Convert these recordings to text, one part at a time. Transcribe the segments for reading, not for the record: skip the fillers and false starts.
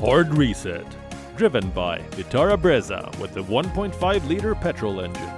Hard Reset, driven by Vitara Brezza with a 1.5-liter petrol engine.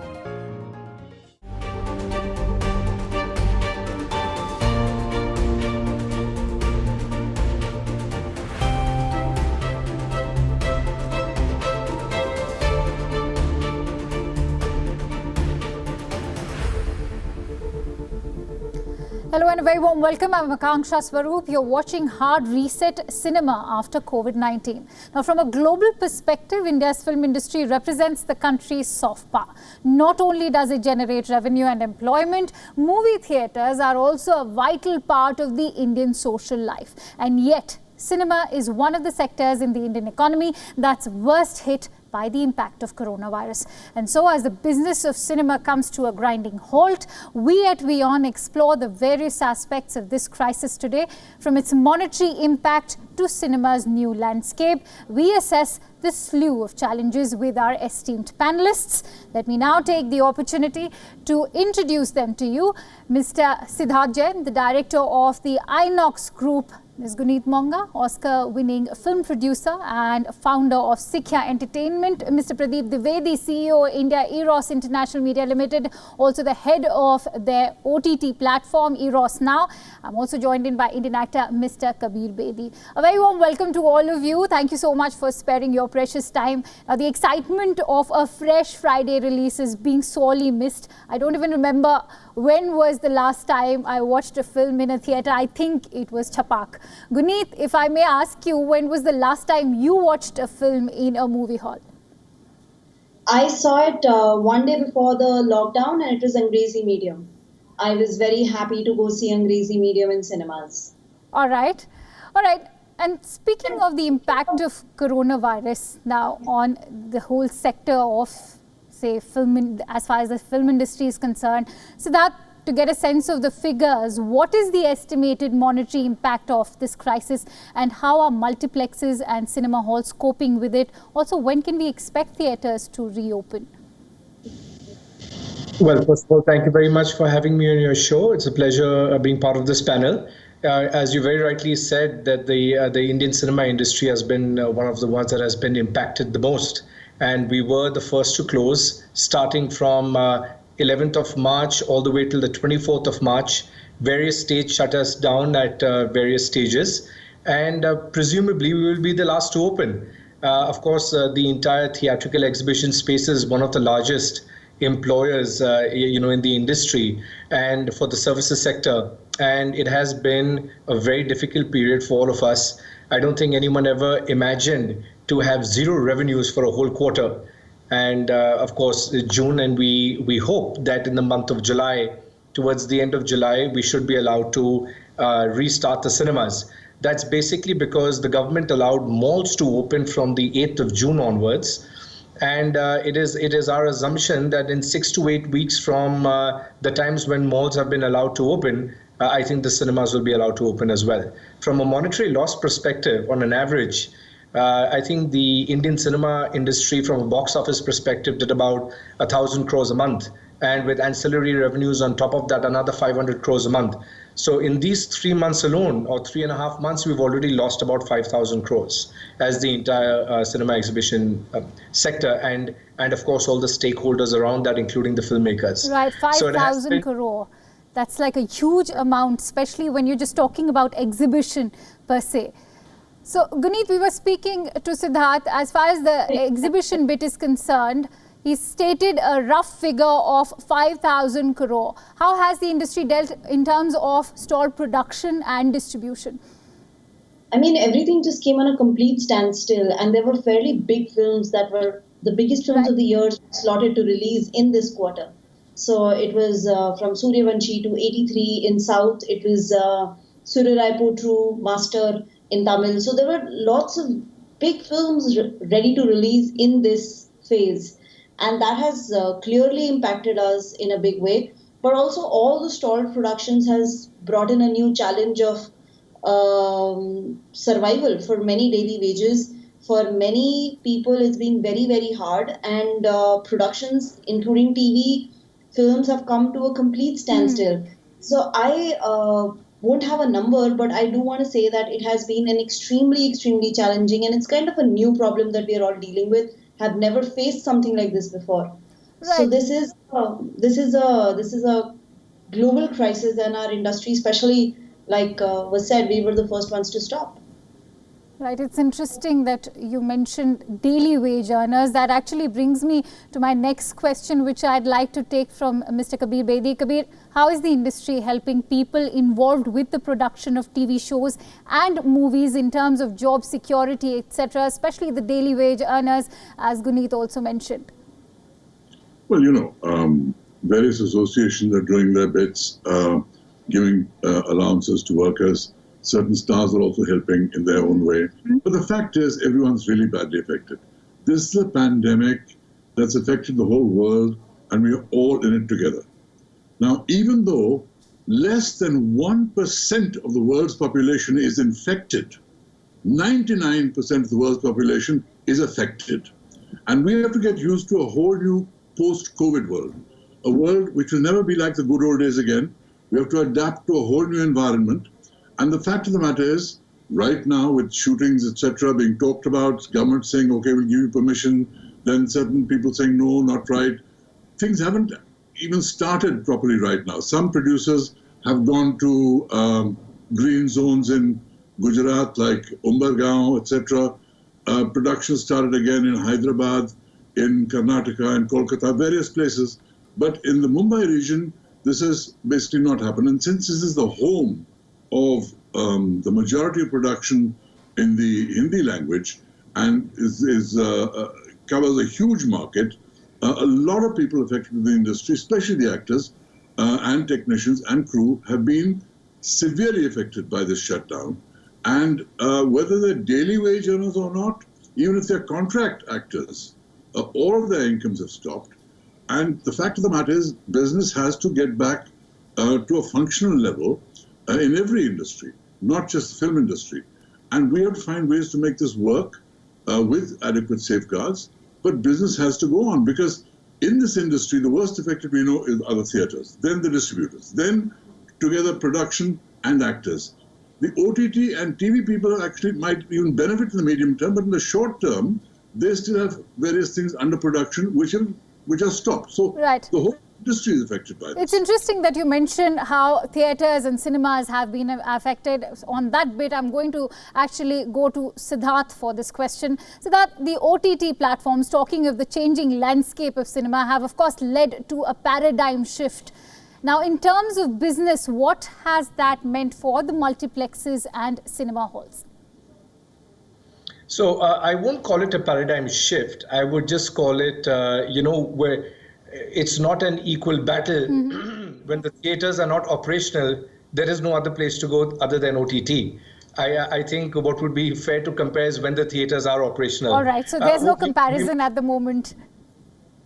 Hello and a very warm welcome. I'm Akanksha Swaroop. You're watching Hard Reset Cinema after COVID-19. Now, from a global perspective, India's film industry represents the country's soft power. Not only does it generate revenue and employment, movie theatres are also a vital part of the Indian social life. And yet, cinema is one of the sectors in the Indian economy that's worst hit by the impact of coronavirus. And so as the business of cinema comes to a grinding halt, we at WION explore the various aspects of this crisis today. From its monetary impact to cinema's new landscape, we assess the slew of challenges with our esteemed panelists. Let me now take the opportunity to introduce them to you. Mr. Siddharth Jain, the director of the Inox Group. Ms. Guneet Monga, Oscar-winning film producer and founder of Sikhya Entertainment. Mr. Pradeep Dwivedi, CEO, India Eros International Media Limited, also the head of their OTT platform, Eros Now. I'm also joined in by Indian actor Mr. Kabir Bedi. A very warm welcome to all of you. Thank you so much for sparing your precious time. Now, the excitement of a fresh Friday release is being sorely missed. I don't even remember when was the last time I watched a film in a theatre. I think it was Chapak. Guneet, if I may ask you, when was the last time you watched a film in a movie hall? I saw it one day before the lockdown, and it was Angrezi Medium. I was very happy to go see Angrezi Medium in cinemas. All right. And speaking of the impact of coronavirus now on the whole sector of, say, film, as far as the film industry is concerned, so that to get a sense of the figures, what is the estimated monetary impact of this crisis and how are multiplexes and cinema halls coping with it? Also, when can we expect theatres to reopen? Well, first of all, thank you very much for having me on your show. It's a pleasure being part of this panel. As you very rightly said, that the Indian cinema industry has been one of the ones that has been impacted the most. And we were the first to close, starting from 11th of March all the way till the 24th of March. Various states shut us down at various stages, and presumably we will be the last to open. Of course, the entire theatrical exhibition space is one of the largest employers, in the industry and for the services sector. And it has been a very difficult period for all of us. I don't think anyone ever imagined to have zero revenues for a whole quarter. And of course, June, and we hope that in the month of July, towards the end of July, we should be allowed to restart the cinemas. That's basically because the government allowed malls to open from the 8th of June onwards. And it is our assumption that in 6 to 8 weeks from the times when malls have been allowed to open, I think the cinemas will be allowed to open as well. From a monetary loss perspective, on an average, I think the Indian cinema industry, from a box office perspective, did about 1,000 crores a month. And with ancillary revenues on top of that, another 500 crores a month. So in these 3 months alone, or 3.5 months, we've already lost about 5,000 crores as the entire cinema exhibition sector. And of course, all the stakeholders around that, including the filmmakers. Right, 5,000 crore. That's like a huge amount, especially when you're just talking about exhibition per se. So, Guneet, we were speaking to Siddharth. As far as the exhibition bit is concerned, he stated a rough figure of 5,000 crore. How has the industry dealt in terms of stall production and distribution? I mean, everything just came on a complete standstill, and there were fairly big films that were the biggest films of the year slotted to release in this quarter. So it was from Suryavanshi to 83 in South. It was Suryarai Potru, Master in Tamil. So there were lots of big films ready to release in this phase. And that has clearly impacted us in a big way. But also all the stalled productions has brought in a new challenge of survival for many daily wages. For many people, it's been very, very hard. And productions, including TV films, have come to a complete standstill. So I won't have a number, but I do want to say that it has been an extremely challenging, and it's kind of a new problem that we are all dealing with. Have never faced something like this before. Right. So this is a global crisis, and our industry, especially like was said, we were the first ones to stop. Right, it's interesting that you mentioned daily wage earners. That actually brings me to my next question, which I'd like to take from Mr. Kabir Bedi. Kabir, how is the industry helping people involved with the production of TV shows and movies in terms of job security, etc., especially the daily wage earners, as Guneet also mentioned? Well, various associations are doing their bits, giving allowances to workers. Certain stars are also helping in their own way. But the fact is, everyone's really badly affected. This is a pandemic that's affected the whole world, and we're all in it together. Now, even though less than 1% of the world's population is infected, 99% of the world's population is affected. And we have to get used to a whole new post-COVID world, a world which will never be like the good old days again. We have to adapt to a whole new environment. And the fact of the matter is, right now with shootings, etc., being talked about, government saying, okay, we'll give you permission, then certain people saying, no, not right. Things haven't even started properly right now. Some producers have gone to green zones in Gujarat, like Umbergaon, etc. Production started again in Hyderabad, in Karnataka, in Kolkata, various places. But in the Mumbai region, this has basically not happened. And since this is the home of the majority of production in the Hindi language and covers a huge market, a lot of people affected in the industry, especially the actors and technicians and crew, have been severely affected by this shutdown. And whether they're daily wage earners or not, even if they're contract actors, all of their incomes have stopped. And the fact of the matter is, business has to get back to a functional level in every industry, not just the film industry. And we have to find ways to make this work with adequate safeguards. But business has to go on, because in this industry, the worst affected we know are the theatres, then the distributors, then together production and actors. The OTT and TV people actually might even benefit in the medium term, but in the short term, they still have various things under production which are stopped. So right. The whole industry is affected by this. It's interesting that you mentioned how theatres and cinemas have been affected. On that bit, I'm going to actually go to Siddharth for this question. Siddharth, the OTT platforms, talking of the changing landscape of cinema, have of course led to a paradigm shift. Now, in terms of business, what has that meant for the multiplexes and cinema halls? So I won't call it a paradigm shift. I would just call it, where it's not an equal battle. When the theaters are not operational, there is no other place to go other than OTT. I think what would be fair to compare is when the theaters are operational. All right, so there's no comparison at the moment.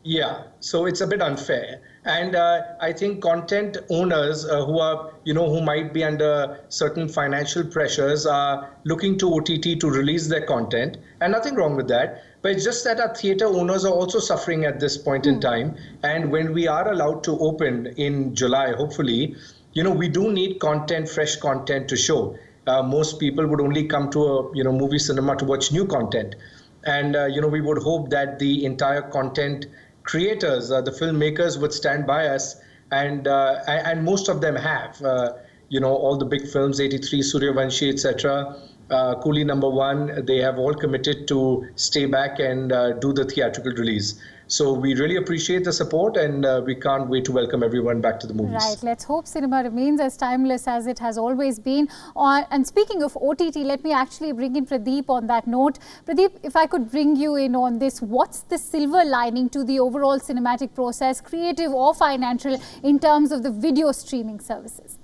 Yeah, so it's a bit unfair. And I think content owners who might be under certain financial pressures are looking to OTT to release their content, and nothing wrong with that. But it's just that our theatre owners are also suffering at this point in time. And when we are allowed to open in July, hopefully, we do need content, fresh content to show. Most people would only come to a movie cinema to watch new content. And we would hope that the entire content creators, the filmmakers, would stand by us, and most of them have. All the big films, 83, Suryavanshi, etc., Coolie #1, they have all committed to stay back and do the theatrical release. So we really appreciate the support, and we can't wait to welcome everyone back to the movies. Right. Let's hope cinema remains as timeless as it has always been. And speaking of OTT, let me actually bring in Pradeep on that note. Pradeep, if I could bring you in on this, what's the silver lining to the overall cinematic process, creative or financial, in terms of the video streaming services?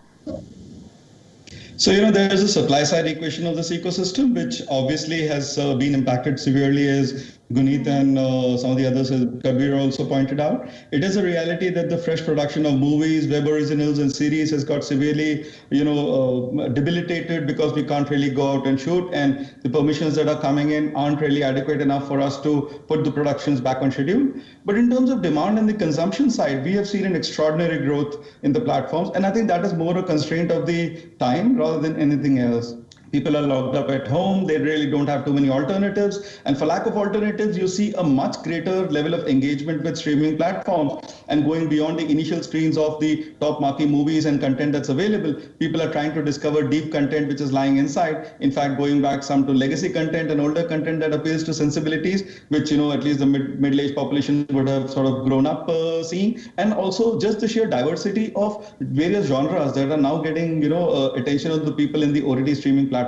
So, there is a supply side equation of this ecosystem, which obviously has been impacted severely as Guneet and some of the others, Kabir also pointed out, it is a reality that the fresh production of movies, web originals, and series has got severely, debilitated because we can't really go out and shoot, and the permissions that are coming in aren't really adequate enough for us to put the productions back on schedule. But in terms of demand and the consumption side, we have seen an extraordinary growth in the platforms, and I think that is more a constraint of the time rather than anything else. People are locked up at home. They really don't have too many alternatives. And for lack of alternatives, you see a much greater level of engagement with streaming platforms. And going beyond the initial screens of the top marquee movies and content that's available, people are trying to discover deep content which is lying inside. In fact, going back some to legacy content and older content that appeals to sensibilities, which, at least the middle-aged population would have sort of grown up seeing. And also just the sheer diversity of various genres that are now getting, attention of the people in the OTT streaming platforms.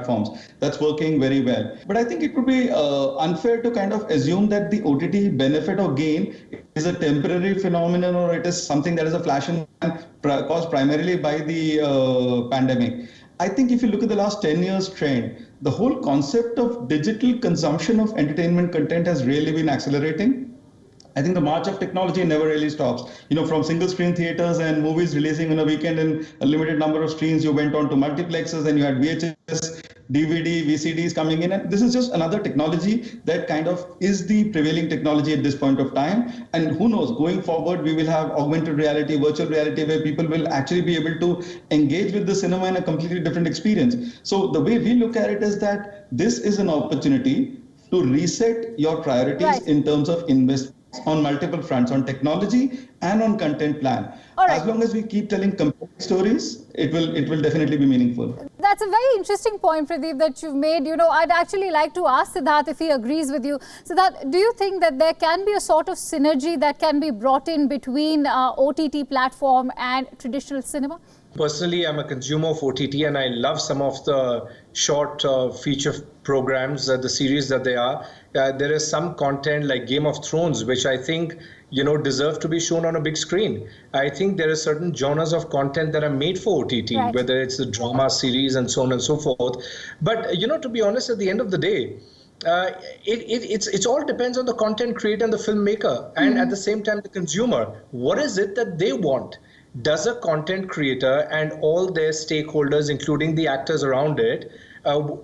That's working very well. But I think it would be unfair to kind of assume that the OTT benefit or gain is a temporary phenomenon, or it is something that is a flash in the pan caused primarily by the pandemic. I think if you look at the last 10 years trend, the whole concept of digital consumption of entertainment content has really been accelerating. I think the march of technology never really stops. From single screen theaters and movies releasing in a weekend in a limited number of screens, you went on to multiplexes, and you had VHS, DVD, VCDs coming in. And this is just another technology that kind of is the prevailing technology at this point of time. And who knows, going forward, we will have augmented reality, virtual reality, where people will actually be able to engage with the cinema in a completely different experience. So the way we look at it is that this is an opportunity to reset your priorities in terms of investment on multiple fronts, on technology and on content plan. As long as we keep telling compelling stories, it will definitely be meaningful. That's a very interesting point, Pradeep, that you've made. I'd actually like to ask Siddharth if he agrees with you. Siddharth, do you think that there can be a sort of synergy that can be brought in between OTT platform and traditional cinema? Personally, I'm a consumer of OTT, and I love some of the short feature programs, the series that they are. There is some content like Game of Thrones, which I think, deserve to be shown on a big screen. I think there are certain genres of content that are made for OTT, whether it's the drama series and so on and so forth. But, to be honest, at the end of the day, it all depends on the content creator and the filmmaker, and at the same time, the consumer. What is it that they want? Does a content creator and all their stakeholders, including the actors around it,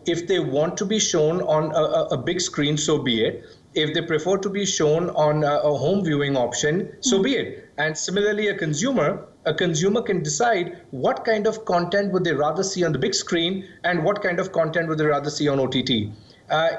if they want to be shown on a big screen, so be it. If they prefer to be shown on a home viewing option, so be it. And similarly, a consumer can decide what kind of content would they rather see on the big screen and what kind of content would they rather see on OTT.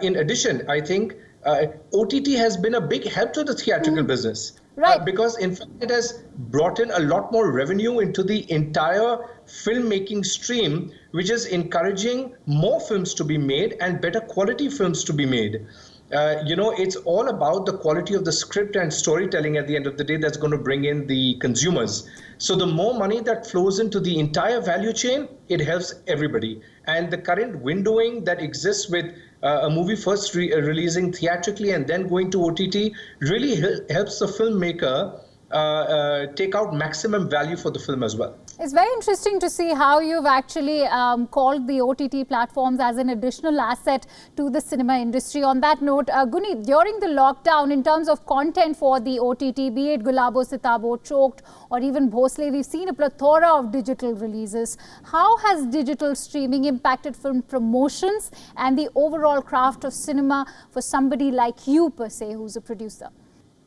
In addition, I think OTT has been a big help to the theatrical business. Because in fact, it has brought in a lot more revenue into the entire filmmaking stream, which is encouraging more films to be made and better quality films to be made. It's all about the quality of the script and storytelling at the end of the day that's going to bring in the consumers. So the more money that flows into the entire value chain, it helps everybody. And the current windowing that exists with a movie first releasing theatrically and then going to OTT really helps the filmmaker take out maximum value for the film as well. It's very interesting to see how you've actually called the OTT platforms as an additional asset to the cinema industry. On that note, Guneet, during the lockdown, in terms of content for the OTT, be it Gulabo Sitabo, Choked, or even Bhosle, we've seen a plethora of digital releases. How has digital streaming impacted film promotions and the overall craft of cinema for somebody like you, per se, who's a producer?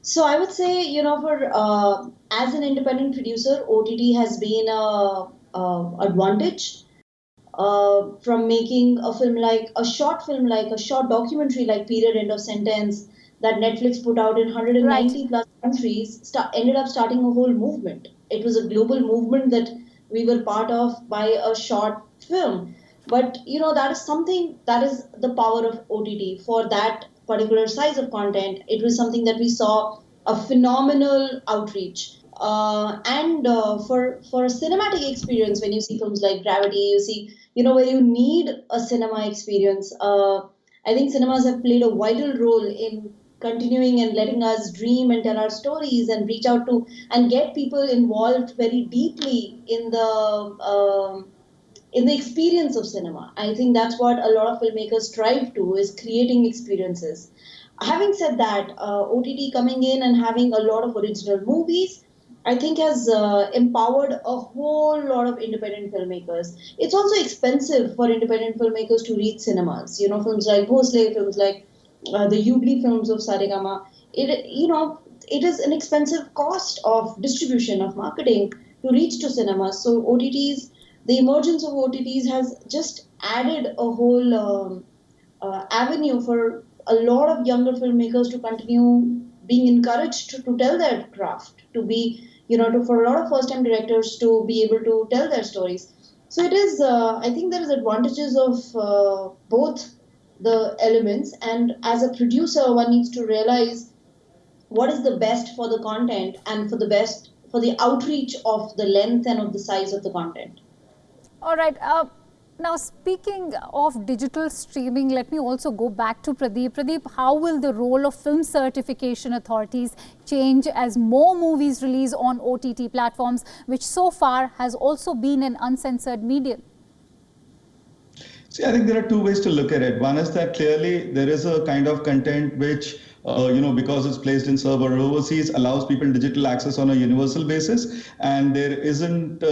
So I would say, as an independent producer, OTT has been a advantage from making a film like a short documentary like Period End of Sentence that Netflix put out in 190 plus countries, ended up starting a whole movement. It was a global movement that we were part of by a short film. But, that is something that is the power of OTT for that particular size of content. It was something that we saw a phenomenal outreach. And for a cinematic experience, when you see films like Gravity, you see, where you need a cinema experience. I think cinemas have played a vital role in continuing and letting us dream and tell our stories and reach out to and get people involved very deeply in in the experience of cinema. I think that's what a lot of filmmakers strive to, is creating experiences. Having said that, OTT coming in and having a lot of original movies, I think has empowered a whole lot of independent filmmakers. It's also expensive for independent filmmakers to reach cinemas. You know, films like Bhosle, films like the Yugli films of Saregama. It is an expensive cost of distribution, of marketing to reach to cinemas. So OTTs, the emergence of OTTs has just added a whole avenue for a lot of younger filmmakers to continue being encouraged to tell their craft, to be, for a lot of first-time directors to be able to tell their stories. So it is, I think there is advantages of both the elements, and as a producer, one needs to realize what is the best for the content and for the outreach of the length and of the size of the content. All right. Now, speaking of digital streaming, let me also go back to Pradeep. Pradeep, how will the role of film certification authorities change as more movies release on OTT platforms, which so far has also been an uncensored medium? See, I think there are two ways to look at it. One is that clearly there is a kind of content which, because it's placed in server overseas, allows people digital access on a universal basis, and there isn't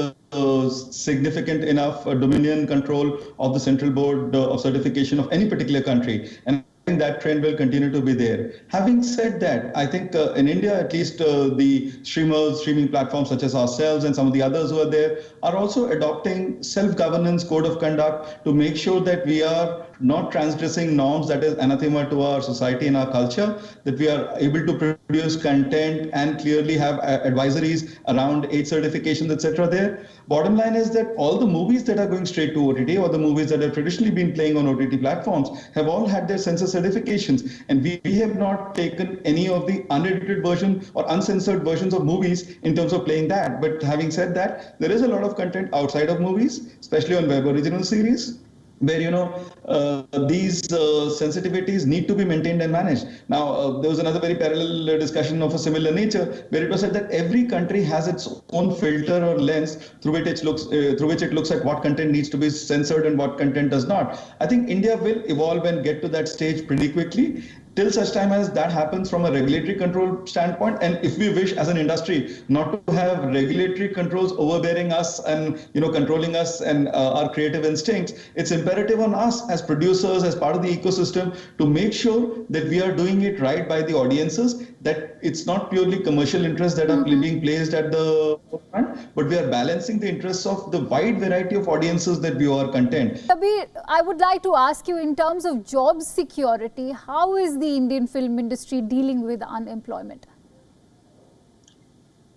significant enough dominion control of the Central Board of Certification of any particular country. And I think that trend will continue to be there. Having said that, I think in India, at least the streaming platforms such as ourselves and some of the others who are there are also adopting self-governance code of conduct to make sure that we are not transgressing norms that is anathema to our society and our culture, that we are able to produce content and clearly have advisories around age certifications, etc. there. Bottom line is that all the movies that are going straight to OTT or the movies that have traditionally been playing on OTT platforms have all had their censor certifications. And we have not taken any of the unedited version or uncensored versions of movies in terms of playing that. But having said that, there is a lot of content outside of movies, especially on web original series, where these sensitivities need to be maintained and managed. Now, there was another very parallel discussion of a similar nature, where it was said that every country has its own filter or lens through which it looks at what content needs to be censored and what content does not. I think India will evolve and get to that stage pretty quickly, till such time as that happens from a regulatory control standpoint. And if we wish as an industry not to have regulatory controls overbearing us and controlling us and our creative instincts, it's imperative on us as producers, as part of the ecosystem, to make sure that we are doing it right by the audiences, that it's not purely commercial interests that are being placed at the front, but we are balancing the interests of the wide variety of audiences that view our content. Kabir, I would like to ask you, in terms of job security, how is the Indian film industry dealing with unemployment?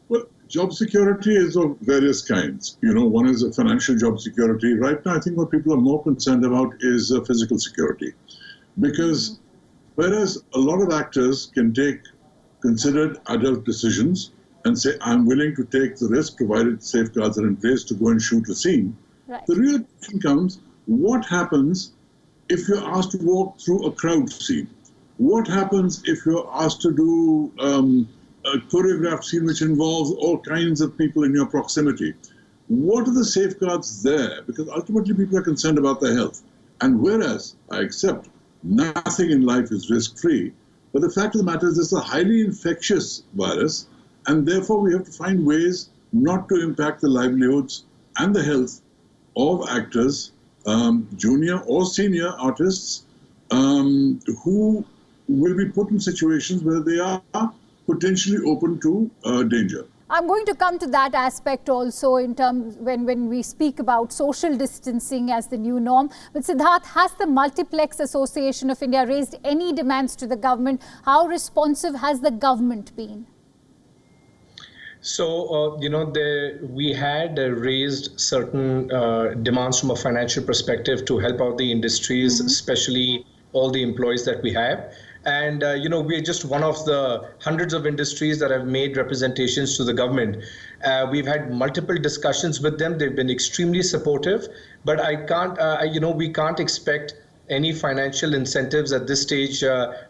Well, job security is of various kinds. One is a financial job security. Right now, I think what people are more concerned about is physical security. Because whereas a lot of actors can take considered adult decisions and say, I'm willing to take the risk provided safeguards are in place to go and shoot a scene, right. The real question comes, what happens if you're asked to walk through a crowd scene? What happens if you're asked to do a choreographed scene which involves all kinds of people in your proximity? What are the safeguards there? Because ultimately people are concerned about their health. And whereas I accept nothing in life is risk-free, but the fact of the matter is this is a highly infectious virus, and therefore we have to find ways not to impact the livelihoods and the health of actors, junior or senior artists, who will be put in situations where they are potentially open to danger. I'm going to come to that aspect also in terms when we speak about social distancing as the new norm. But Siddharth, has the Multiplex Association of India raised any demands to the government? How responsive has the government been? So, we had raised certain demands from a financial perspective to help out the industries, especially all the employees that we have. And, we're just one of the hundreds of industries that have made representations to the government. We've had multiple discussions with them. They've been extremely supportive, but we can't expect any financial incentives at this stage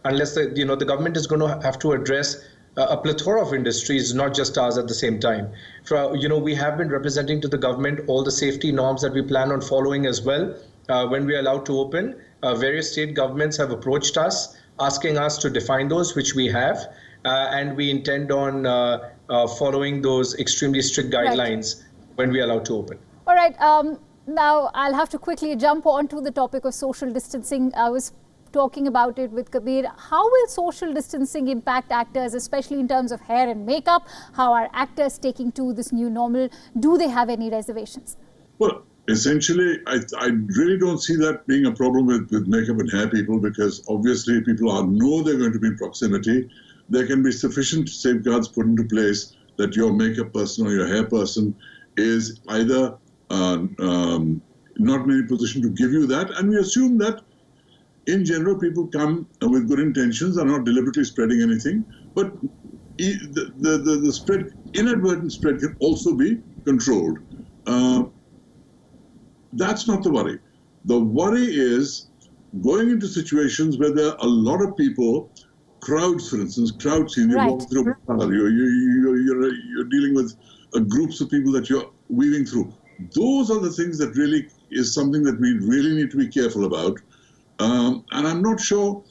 unless the government is going to have to address a plethora of industries, not just ours at the same time. We have been representing to the government all the safety norms that we plan on following as well. When we are allowed to open, various state governments have approached us, asking us to define those, which we have, and we intend on following those extremely strict guidelines when we are allowed to open. All right. Now, I'll have to quickly jump on to the topic of social distancing. I was talking about it with Kabir. How will social distancing impact actors, especially in terms of hair and makeup? How are actors taking to this new normal? Do they have any reservations? Well, essentially, I really don't see that being a problem with makeup and hair people, because obviously people know they're going to be in proximity. There can be sufficient safeguards put into place that your makeup person or your hair person is either not in any position to give you that. And we assume that in general, people come with good intentions, are not deliberately spreading anything, but the spread, inadvertent spread, can also be controlled. That's not the worry. The worry is going into situations where there are a lot of people, crowds, for instance, crowd scene. You walk through a crowd, you're dealing with groups of people that you're weaving through. Those are the things that really is something that we really need to be careful about. And I'm not sure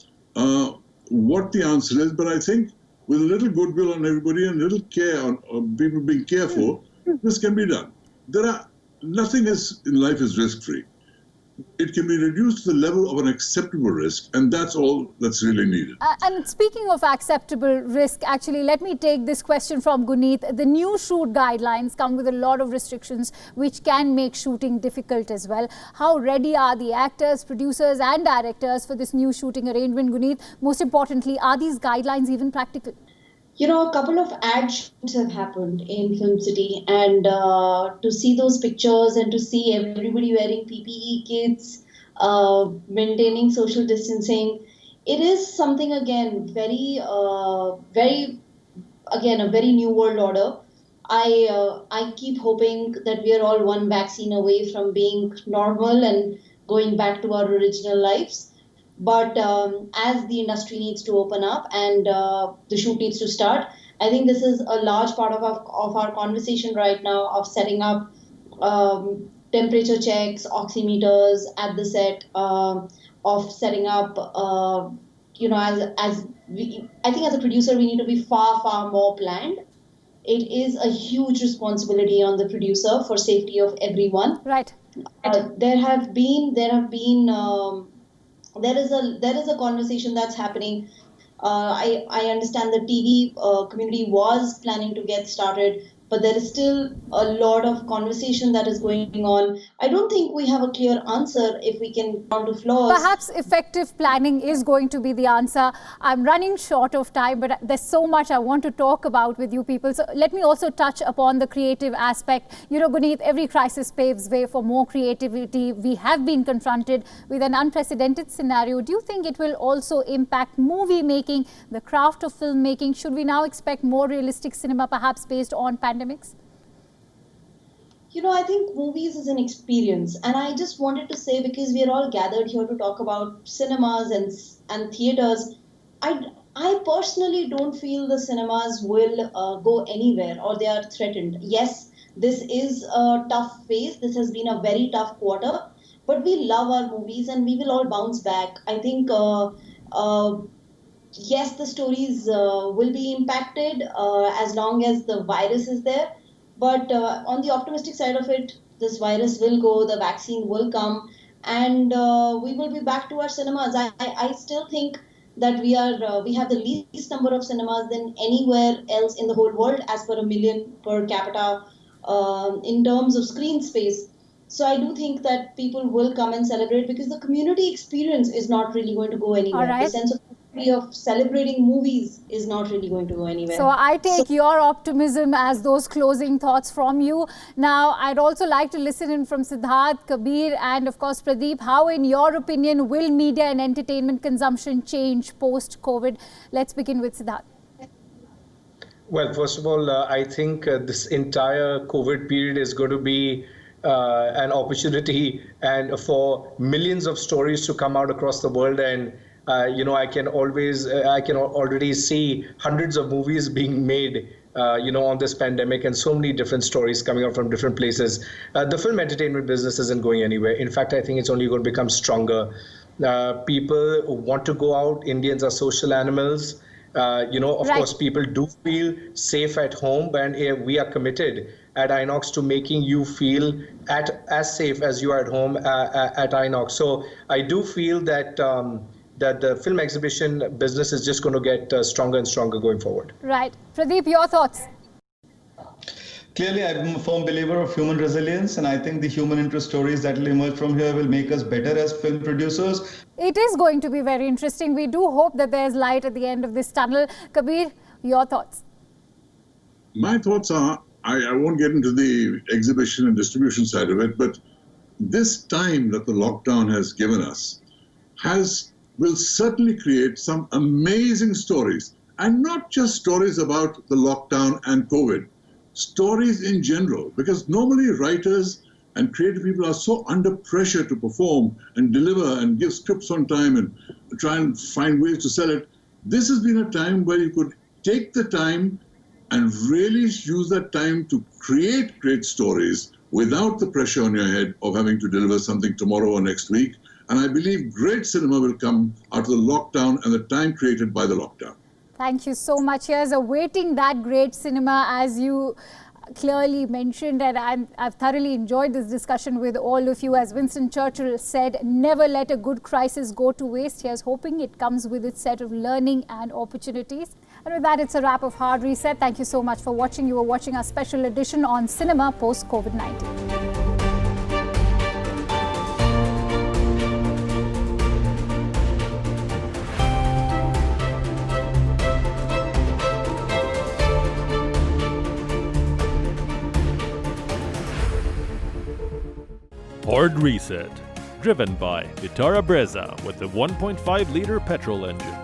what the answer is, but I think with a little goodwill on everybody and a little care on people being careful, this can be done. Nothing in life is risk-free. It can be reduced to the level of an acceptable risk, and that's all that's really needed. And speaking of acceptable risk, actually, let me take this question from Guneet. The new shoot guidelines come with a lot of restrictions, which can make shooting difficult as well. How ready are the actors, producers and directors for this new shooting arrangement, Guneet? Most importantly, are these guidelines even practical? A couple of ad shoots have happened in Film City, and to see those pictures and to see everybody wearing PPE kits, maintaining social distancing, it is something again a very new world order. I keep hoping that we are all one vaccine away from being normal and going back to our original lives. But as the industry needs to open up and the shoot needs to start, I think this is a large part of our conversation right now of setting up temperature checks, oximeters at the set, of setting up, I think as a producer, we need to be far, far more planned. It is a huge responsibility on the producer for safety of everyone. Right. There is a conversation that's happening. I understand the TV community was planning to get started, but there is still a lot of conversation that is going on. I don't think we have a clear answer if we can down to flaws. Perhaps effective planning is going to be the answer. I'm running short of time, but there's so much I want to talk about with you people. So let me also touch upon the creative aspect. Guneet, every crisis paves way for more creativity. We have been confronted with an unprecedented scenario. Do you think it will also impact movie making, the craft of filmmaking? Should we now expect more realistic cinema, perhaps based on pandemics? I think movies is an experience, and I just wanted to say, because we are all gathered here to talk about cinemas and theaters, I personally don't feel the cinemas will go anywhere or they are threatened. Yes, this is a tough phase. This has been a very tough quarter, but we love our movies and we will all bounce back. I think, yes, the stories will be impacted as long as the virus is there. But on the optimistic side of it, this virus will go, the vaccine will come, and we will be back to our cinemas. I still think that we have the least number of cinemas than anywhere else in the whole world as per 1 million per capita in terms of screen space. So I do think that people will come and celebrate, because the community experience is not really going to go anywhere. All right. The sense of celebrating movies is not really going to go anywhere. So I take your optimism as those closing thoughts from you. Now, I'd also like to listen in from Siddharth, Kabir, and of course Pradeep. How, in your opinion, will media and entertainment consumption change post-COVID? Let's begin with Siddharth. Well, first of all, I think this entire COVID period is going to be an opportunity and for millions of stories to come out across the world and I can already see hundreds of movies being made, on this pandemic, and so many different stories coming out from different places. The film entertainment business isn't going anywhere. In fact, I think it's only going to become stronger. People want to go out. Indians are social animals. Of Right. course, people do feel safe at home, and we are committed at Inox to making you feel as safe as you are at home at Inox. So I do feel that that the film exhibition business is just going to get stronger and stronger going forward. Right. Pradeep, your thoughts? Clearly, I'm a firm believer of human resilience, and I think the human interest stories that will emerge from here will make us better as film producers. It is going to be very interesting. We do hope that there's light at the end of this tunnel. Kabir, your thoughts? My thoughts are, I won't get into the exhibition and distribution side of it, but this time that the lockdown has given us will certainly create some amazing stories, and not just stories about the lockdown and COVID, stories in general, because normally writers and creative people are so under pressure to perform and deliver and give scripts on time and try and find ways to sell it. This has been a time where you could take the time and really use that time to create great stories without the pressure on your head of having to deliver something tomorrow or next week. And I believe great cinema will come out of the lockdown and the time created by the lockdown. Thank you so much. Here's awaiting that great cinema, as you clearly mentioned, and I've thoroughly enjoyed this discussion with all of you. As Winston Churchill said, never let a good crisis go to waste. Here's hoping it comes with its set of learning and opportunities. And with that, it's a wrap of Hard Reset. Thank you so much for watching. You were watching our special edition on cinema post-COVID-19. Hard Reset, driven by Vitara Brezza with the 1.5-liter petrol engine.